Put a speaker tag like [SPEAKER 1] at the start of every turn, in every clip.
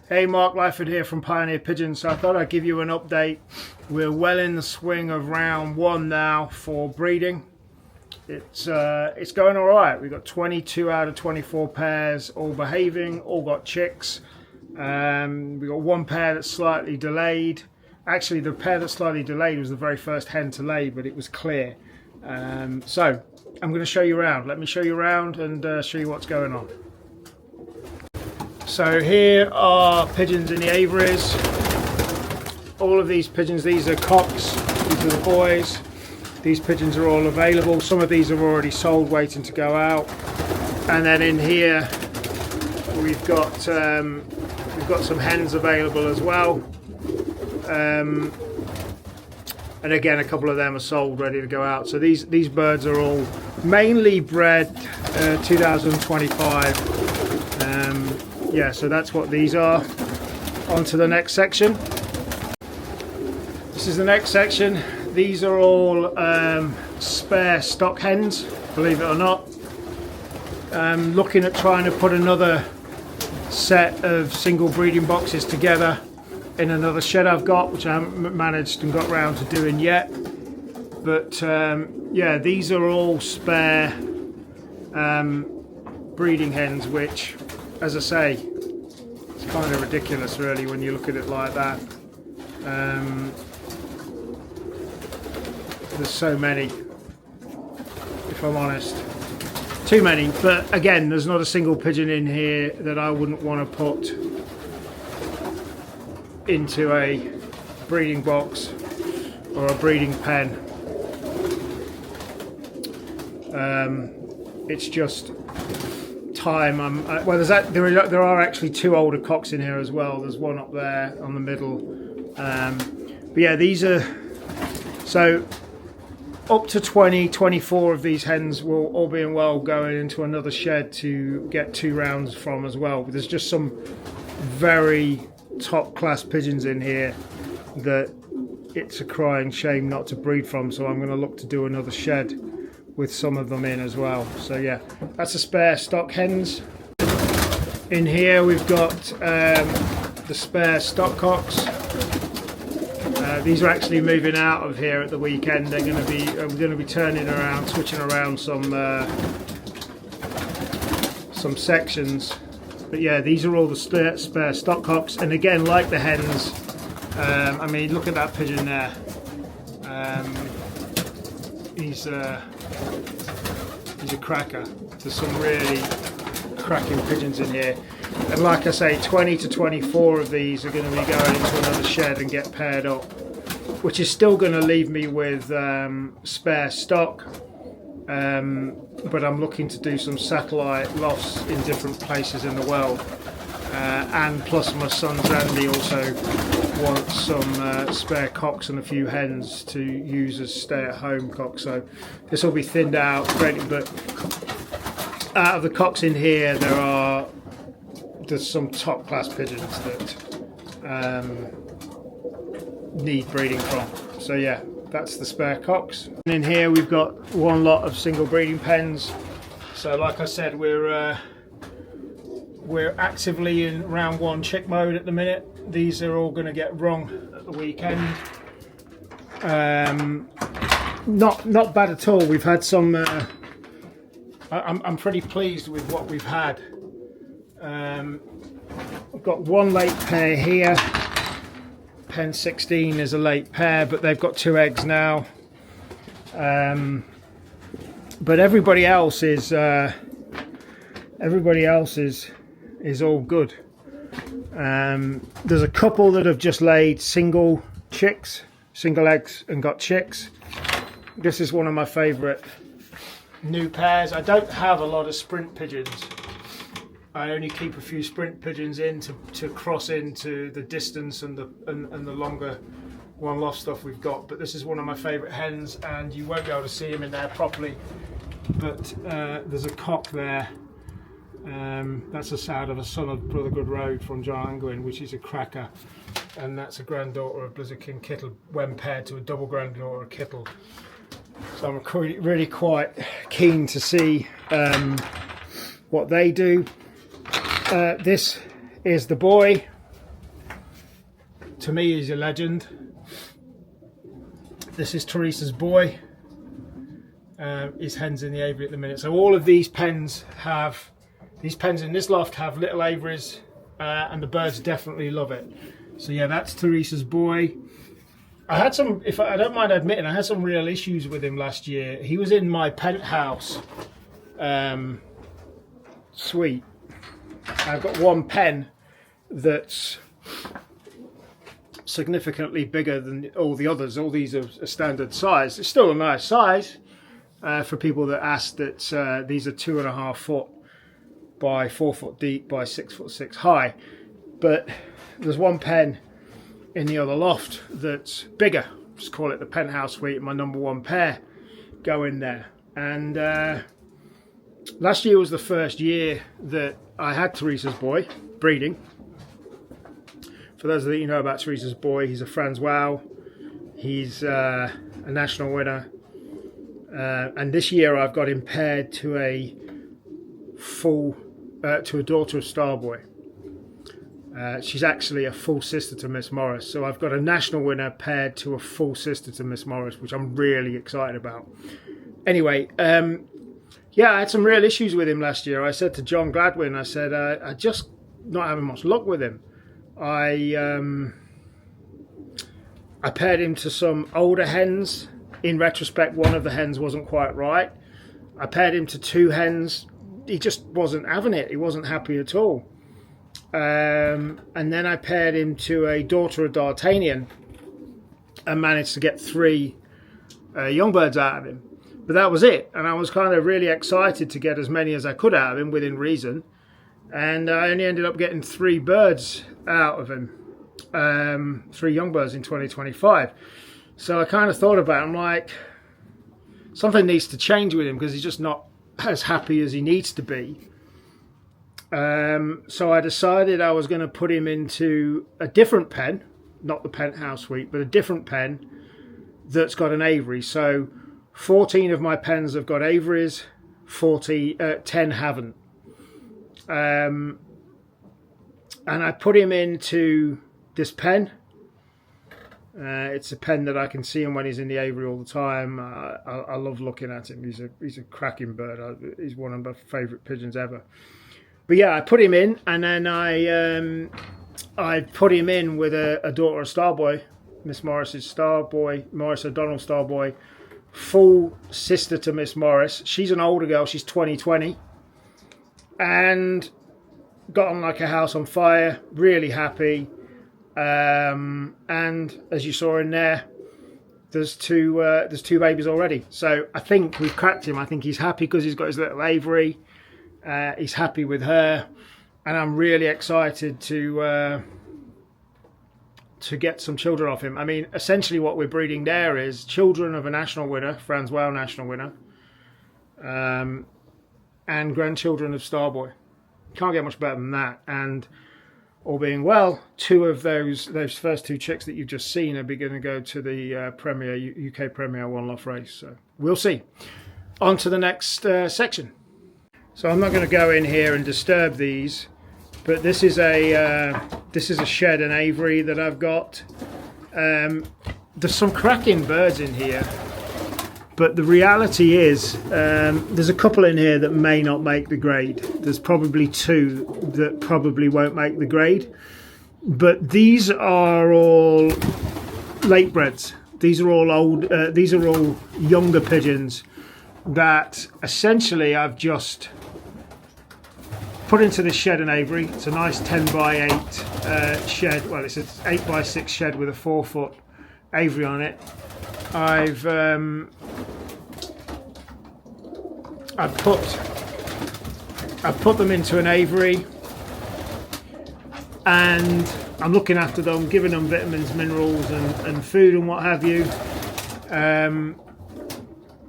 [SPEAKER 1] Hey, Mark Lyford here from Pioneer Pigeons. So I thought I'd give you an update. We're well in the swing of round one now for breeding. It's going all right. We've got 22 out of 24 pairs all behaving, all got chicks. We've got one pair that's slightly delayed. Actually, the pair that's slightly delayed was the very first hen to lay, but it was clear. So I'm going to show you around. Let me show you around and show you what's going on. So here are pigeons in the aviaries. All of these pigeons, these are cocks, these are the boys. These pigeons are all available. Some of these are already sold, waiting to go out. And then in here, we've got some hens available as well. And again, a couple of them are sold, ready to go out. So these birds are all mainly bred 2025. Yeah, so that's what these are. On to the next section. This is the next section. These are all spare stock hens, believe it or not. I'm looking at trying to put another set of single breeding boxes together in another shed I've got, which I haven't managed and got round to doing yet. But yeah, these are all spare breeding hens, which, as I say, it's kind of ridiculous really when you look at it like that. There's so many, if I'm honest. Too many, but again, there's not a single pigeon in here that I wouldn't want to put into a breeding box or a breeding pen. It's just time. Well, there are actually two older cocks in here as well. There's one up there on the middle. But yeah, these are so up to 24 of these hens will, all being well, go into another shed to get 2 rounds from as well. But there's just some very top class pigeons in here that it's a crying shame not to breed from. So I'm going to look to do another shed with some of them in as well. So yeah, that's the spare stock hens. In here we've got the spare stock cocks. These are actually moving out of here at the weekend. They're going to be we're going to be turning around, switching around some sections. But yeah, these are all the spare stock cocks. And again, like the hens, I mean, look at that pigeon there. He's a cracker. There's some really cracking pigeons in here. And like I say, 20 to 24 of these are going to be going into another shed and get paired up, which is still going to leave me with spare stock. But I'm looking to do some satellite lofts in different places in the world. And plus my son Zandy also wants some spare cocks and a few hens to use as stay-at-home cocks. So this will be thinned out, but out of the cocks in here, there's some top-class pigeons that need breeding from. So yeah, that's the spare cocks. And in here we've got one lot of single breeding pens. So like I said, we're actively in round one chick mode at the minute. These are all going to get rung at the weekend. Not bad at all. We've had some. I'm pretty pleased with what we've had. I've got one late pair here. Pen 16 is a late pair, but they've got 2 eggs now. But everybody else is all good. There's a couple that have just laid single eggs and got chicks. This is one of my favourite new pairs. I don't have a lot of sprint pigeons. I only keep a few sprint pigeons in to cross into the distance and the longer one loft stuff we've got. But this is one of my favourite hens, and you won't be able to see him in there properly. But there's a cock there. That's a sow of a son of Brother Good Road from John Angwin, which is a cracker, and that's a granddaughter of Blizzard King Kittle when paired to a double granddaughter of Kittle. So I'm really quite keen to see what they do. This is the boy. to me, he's a legend. This is Teresa's boy. His hen's in the aviary at the minute. So all of these pens in this loft have little aviaries, and the birds definitely love it. So yeah, that's Teresa's boy. I had some, if I don't mind admitting, I had some real issues with him last year. He was in my penthouse suite. I've got one pen that's significantly bigger than all the others. All these are a standard size. It's still a nice size for people that ask. That these are 2.5 foot by 4 foot deep by 6 foot 6 high. But there's one pen in the other loft that's bigger. Just call it the penthouse suite, and my number one pair go in there. And last year was the first year that I had Teresa's boy breeding. For those of you who know about Teresa's boy, he's a Francois. He's a national winner. And this year I've got him paired to a daughter of Starboy. She's actually a full sister to Miss Morris. So I've got a national winner paired to a full sister to Miss Morris, which I'm really excited about. Anyway, yeah, I had some real issues with him last year. I said to John Gladwin, I said, I just not having much luck with him. I paired him to some older hens. In retrospect, one of the hens wasn't quite right. I paired him to 2 hens. He just wasn't having it. He wasn't happy at all. And then I paired him to a daughter of D'Artagnan and managed to get 3 young birds out of him. But that was it. And I was kind of really excited to get as many as I could out of him within reason. And I only ended up getting 3 birds out of him, 3 young birds in 2025. So I kind of thought about it. I'm like, something needs to change with him because he's just not as happy as he needs to be. So I decided I was going to put him into a different pen, not the penthouse suite, but a different pen that's got an aviary. So 14 of my pens have got aviaries, 10 haven't. And I put him into this pen. It's a pen that I can see him when he's in the aviary all the time. I love looking at him. He's a cracking bird. He's one of my favourite pigeons ever. But yeah, I put him in, and then I put him in with a daughter of Starboy, Miss Morris's Starboy, Morris O'Donnell Starboy, full sister to Miss Morris. She's an older girl. She's 2020, and got on like a house on fire. Really happy. And as you saw in there, there's two babies already. So I think we've cracked him. I think he's happy because he's got his little aviary. He's happy with her, and I'm really excited to get some children off him. I mean, essentially what we're breeding there is children of a national winner, Francois national winner, and grandchildren of Starboy. Can't get much better than that. And all being well, 2 of those first 2 chicks that you've just seen are going to go to the UK Premier One Loft race. So we'll see. On to the next section. So I'm not going to go in here and disturb these, but this is a shed and aviary that I've got. There's some cracking birds in here, but the reality is there's a couple in here that may not make the grade. There's probably 2 that probably won't make the grade, but these are all late breds. These are all old. These are all younger pigeons that essentially I've just put into this shed and aviary. It's a nice 10 by 8 shed. Well, it's an 8 by 6 shed with a 4 foot aviary on it. I've put them into an aviary, and I'm looking after them, giving them vitamins, minerals, and food and what have you.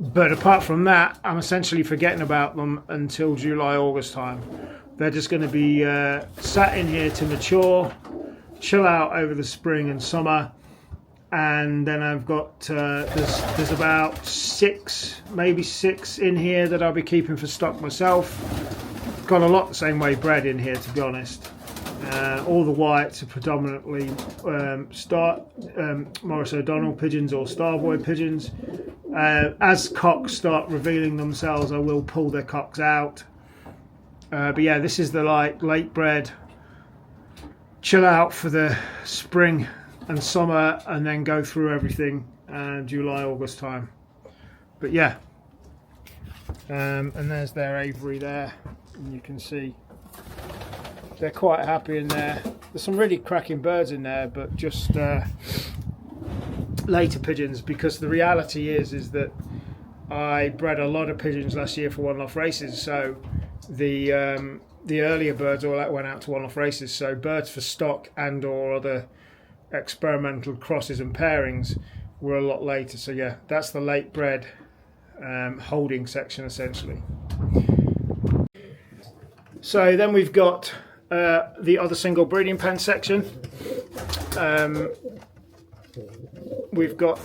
[SPEAKER 1] But apart from that, I'm essentially forgetting about them until July, August time. They're just going to be sat in here to mature, chill out over the spring and summer. And then I've got there's about 6, maybe 6 in here that I'll be keeping for stock myself. Got a lot the same way bred in here, to be honest. All the whites are predominantly Morris O'Donnell pigeons or Starboy pigeons. As cocks start revealing themselves, I will pull their cocks out. But yeah, this is the late bred chill out for the spring and summer, and then go through everything July, August time. But yeah, and there's their aviary there, and you can see they're quite happy in there. There's some really cracking birds in there, but just later pigeons, because the reality is that I bred a lot of pigeons last year for one-off races, so the earlier birds all went out to one-off races, so birds for stock and or other experimental crosses and pairings were a lot later. So yeah, that's the late bred holding section essentially. So then we've got the other single breeding pen section. We've got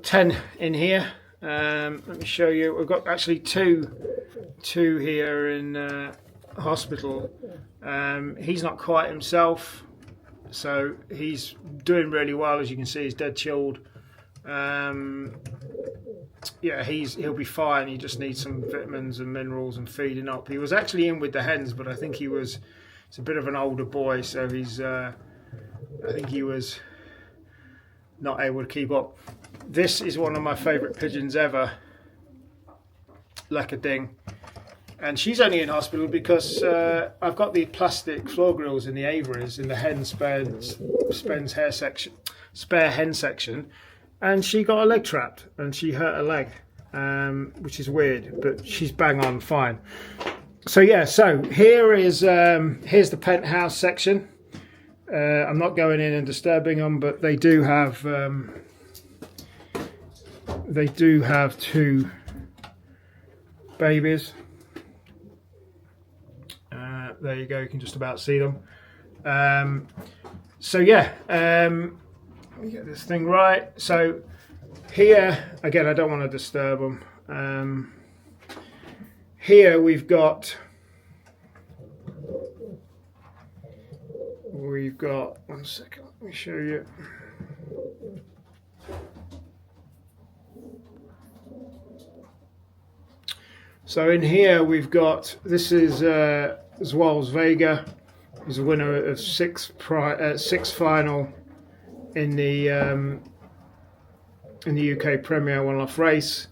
[SPEAKER 1] 10 in here. Let me show you. We've got actually two here in hospital. He's not quite himself, so he's doing really well. As you can see, he's dead chilled. Yeah, he'll be fine. He just needs some vitamins and minerals and feeding up. He was actually in with the hens, but I think it's a bit of an older boy, so he's I think he was not able to keep up. This is one of my favourite pigeons ever, Lekker Ding, and she's only in hospital because I've got the plastic floor grills in the aviaries in the spare hen section, and she got her leg trapped and she hurt her leg, which is weird, but she's bang on fine. So yeah, so here's the penthouse section. I'm not going in and disturbing them, but they do have two babies. There you go, you can just about see them. So yeah, let me get this thing right. So here, again, I don't want to disturb them. Here we've got one second, let me show you. So in here we've got, this is Zwals Vega. He's a winner of sixth final in the UK Premier one-off race,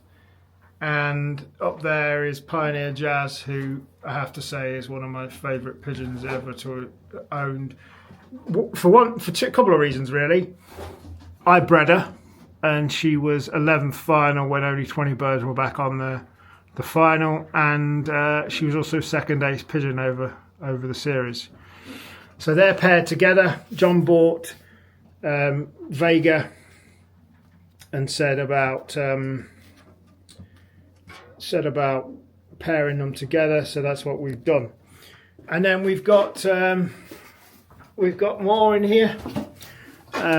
[SPEAKER 1] and up there is Pioneer Jazz, who I have to say is one of my favourite pigeons ever to owned. For a couple of reasons really. I bred her, and she was 11th final when only 20 birds were back on the final, and she was also second ace pigeon over the series. So they're paired together. John bought Vega and said about pairing them together, so that's what we've done. And then we've got more in here.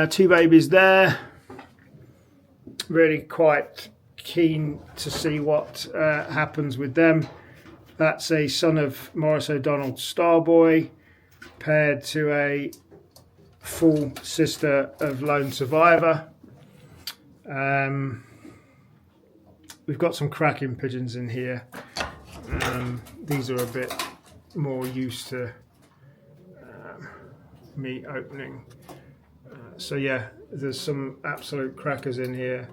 [SPEAKER 1] Two babies there. Really quite keen to see what happens with them. That's a son of Morris O'Donnell Starboy paired to a full sister of Lone Survivor. We've got some cracking pigeons in here. These are a bit more used to me opening. So yeah, there's some absolute crackers in here.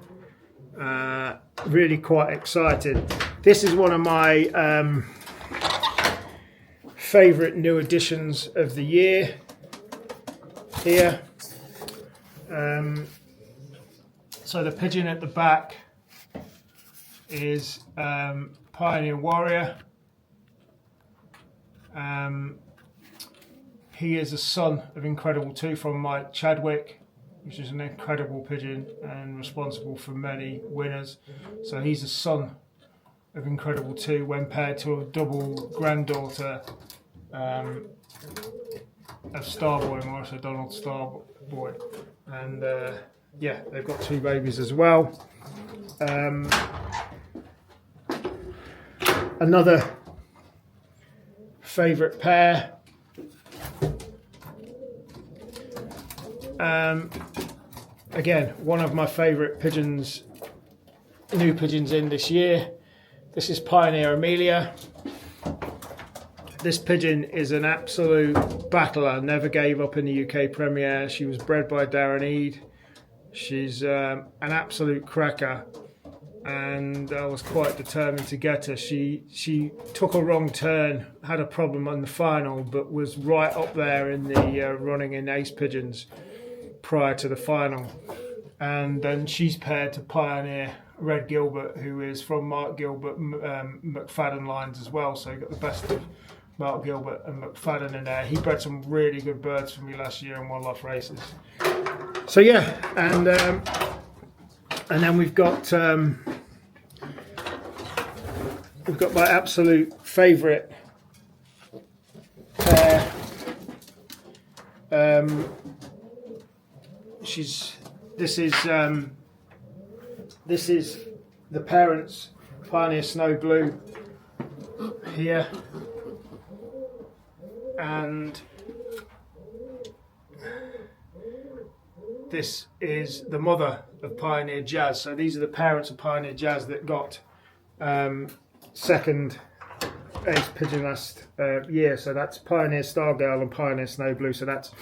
[SPEAKER 1] Really quite excited. This is one of my favourite new additions of the year here. So the pigeon at the back is Pioneer Warrior. He is a son of Incredible 2 from Mike Chadwick, which is an incredible pigeon and responsible for many winners. So he's a son of Incredible 2 when paired to a double granddaughter of Starboy, Morris O'Donnell Starboy. And yeah, they've got two babies as well. Another favourite pair. Again, one of my favourite pigeons, new pigeons in this year. This is Pioneer Amelia. This pigeon is an absolute battler, never gave up in the UK Premier. She was bred by Darren Eade. She's an absolute cracker, and I was quite determined to get her. She took a wrong turn, had a problem on the final, but was right up there in the running in ace pigeons prior to the final. And then she's paired to Pioneer Red Gilbert, who is from Mark Gilbert McFadden lines as well. So you got the best of Mark Gilbert and McFadden in there. He bred some really good birds for me last year in one-off races. So yeah, and then we've got my absolute favourite pair. This is the parents' Pioneer Snow Blue here, and this is the mother of Pioneer Jazz. So these are the parents of Pioneer Jazz that got second ace pigeon last year. So that's Pioneer Stargirl and Pioneer Snow Blue. So that's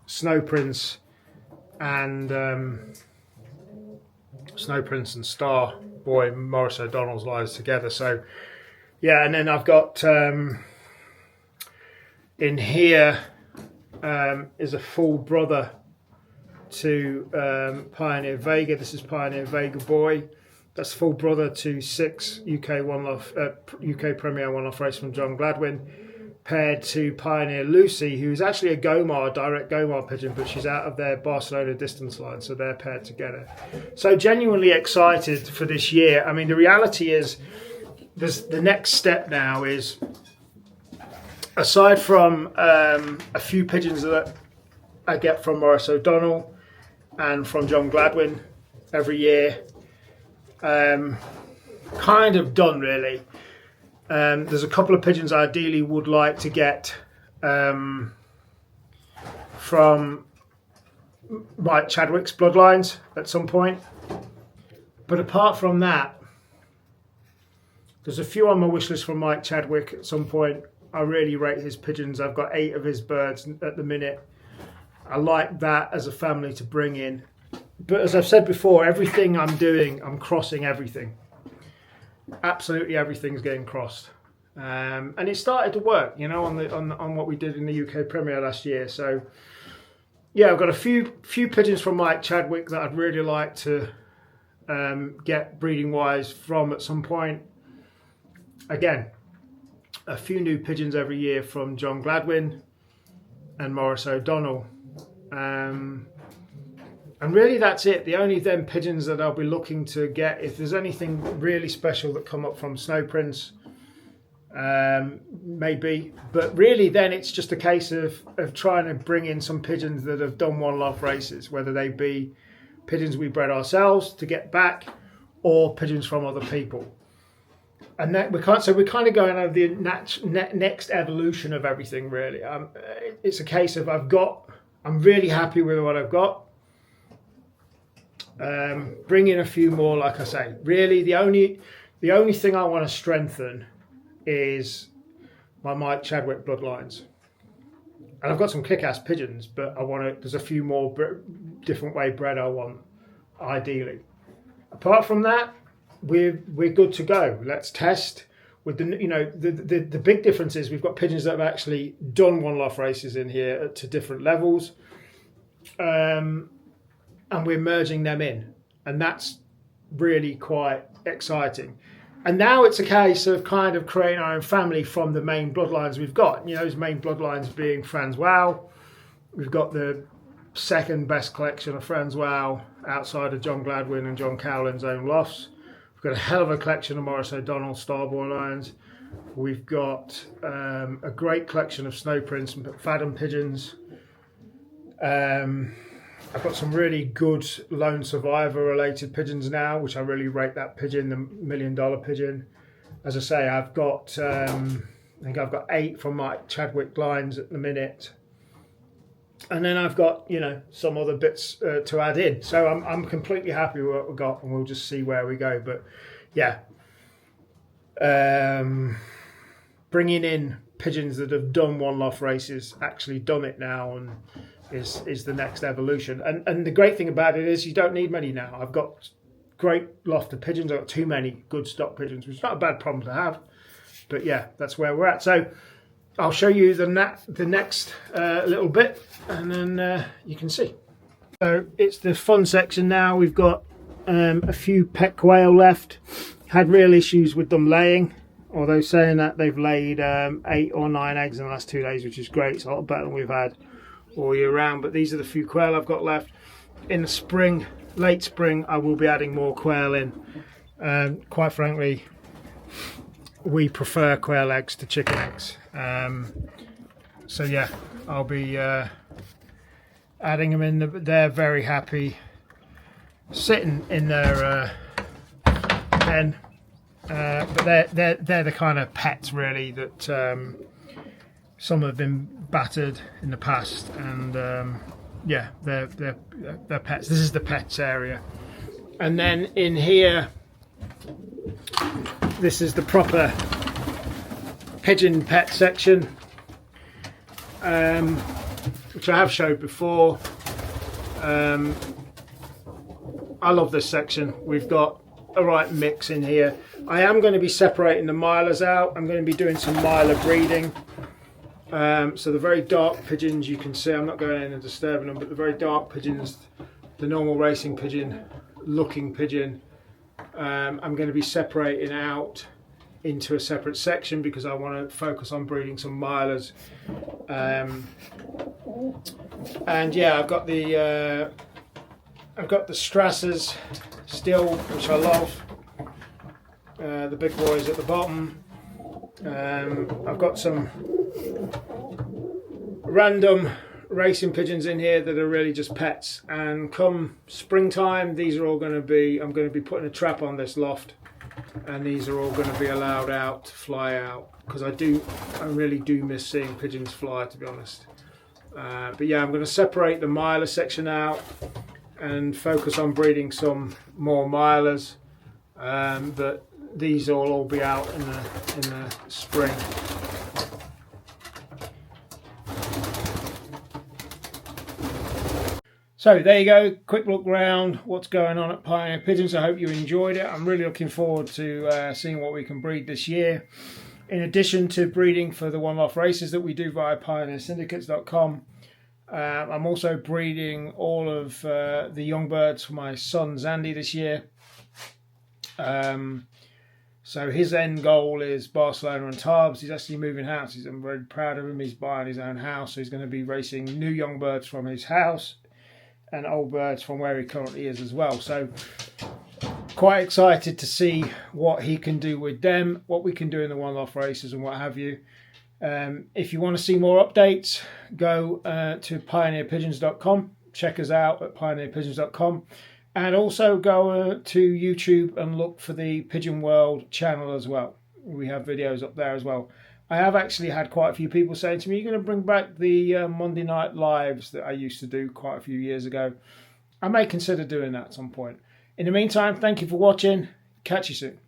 [SPEAKER 1] Snow Prince and Star Boy Morris O'Donnell's lives together. So yeah, and then I've got in here is a full brother to Pioneer Vega. This is Pioneer Vega Boy. That's full brother to 6 UK Premier one-off race from John Gladwin, paired to Pioneer Lucy, who's actually a Gomar, direct Gomar pigeon, but she's out of their Barcelona distance line, so they're paired together. So genuinely excited for this year. I mean, the reality is, the next step now is, aside from a few pigeons that I get from Morris O'Donnell and from John Gladwin every year, kind of done really. There's a couple of pigeons I ideally would like to get from Mike Chadwick's bloodlines at some point. But apart from that, there's a few on my wish list from Mike Chadwick at some point. I really rate his pigeons. I've got 8 of his birds at the minute. I like that as a family to bring in. But as I've said before, everything I'm doing, I'm crossing everything. Absolutely everything's getting crossed. And it started to work, you know, on what we did in the UK Premier last year. So yeah, I've got a few pigeons from Mike Chadwick that I'd really like to get breeding wise from at some point. Again, a few new pigeons every year from John Gladwin and Morris O'Donnell. And really that's it. The only then pigeons that I'll be looking to get, if there's anything really special that come up from Snow Prince, maybe. But really then it's just a case of trying to bring in some pigeons that have done one-off races, whether they be pigeons we bred ourselves to get back or pigeons from other people. And that we're kind of going over the next evolution of everything really. It's a case of I'm really happy with what I've got. Bring in a few more, like I say. Really, the only thing I want to strengthen is my Mike Chadwick bloodlines. And I've got some kick-ass pigeons, but there's a few more different way bred I want, ideally. Apart from that, we're good to go. Let's test with the big difference is we've got pigeons that have actually done one-off races in here to different levels. And we're merging them in, and that's really quite exciting. And now it's a case of kind of creating our own family from the main bloodlines we've got. You know, those main bloodlines being Franz Wow. We've got the second best collection of Franz Wow outside of John Gladwin and John Cowlin's own lofts. We've got a hell of a collection of Morris O'Donnell Starboy lions. We've got a great collection of Snow Prince and McFadden pigeons. I've got some really good lone survivor related pigeons now, which I really rate that pigeon, the $1 million pigeon. As I say, I've got I think I've got 8 from my Chadwick lines at the minute. And then I've got, you know, some other bits to add in. So I'm completely happy with what we've got, and we'll just see where we go. But yeah, bringing in pigeons that have done one-loft races, actually done it now, and is the next evolution. And the great thing about it is you don't need many now. I've got great lofted pigeons. I've got too many good stock pigeons, which is not a bad problem to have. But yeah, that's where we're at. So I'll show you the next little bit, and then you can see. So it's the fun section now. We've got a few pet quail left. Had real issues with them laying, although saying that they've laid 8 or 9 eggs in the last 2 days, which is great. It's a lot better than we've had all year round. But these are the few quail I've got left. In the spring, late spring, I will be adding more quail in. Quite frankly, we prefer quail eggs to chicken eggs. So yeah, I'll be adding them in. They're very happy sitting in their pen, but they're the kind of pets really that some have been battered in the past, and yeah, they're pets. This is the pets area, and then in here, this is the proper pigeon pet section, which I have showed before. I love this section. We've got a right mix in here. I am going to be separating the milers out. I'm going to be doing some miler breeding. So the very dark pigeons, you can see, I'm not going in and disturbing them, but the very dark pigeons, the normal racing pigeon looking pigeon, I'm going to be separating out into a separate section because I want to focus on breeding some milers. And yeah, I've got the Strassers still, which I love. The big boys at the bottom. I've got some random racing pigeons in here that are really just pets, and come springtime these are all going to be, I'm going to be putting a trap on this loft, and these are all going to be allowed out to fly out, because I really do miss seeing pigeons fly, to be honest. But yeah, I'm going to separate the miler section out and focus on breeding some more milers, but these will all be out in the spring. So there you go, quick look round what's going on at Pioneer Pigeons. I hope you enjoyed it. I'm really looking forward to seeing what we can breed this year. In addition to breeding for the one-off races that we do via pioneersyndicates.com, I'm also breeding all of the young birds for my son Zandy this year. So his end goal is Barcelona and Tarbes. He's actually moving house. I'm very proud of him. He's buying his own house, so he's going to be racing new young birds from his house and old birds from where he currently is as well. So quite excited to see what he can do with them, what we can do in the one-off races and what have you. If you want to see more updates, go to pioneerpigeons.com. Check us out at pioneerpigeons.com. And also go to YouTube and look for the Pigeon World channel as well. We have videos up there as well. I have actually had quite a few people saying to me, you're going to bring back the Monday night lives that I used to do quite a few years ago. I may consider doing that at some point. In the meantime, thank you for watching. Catch you soon.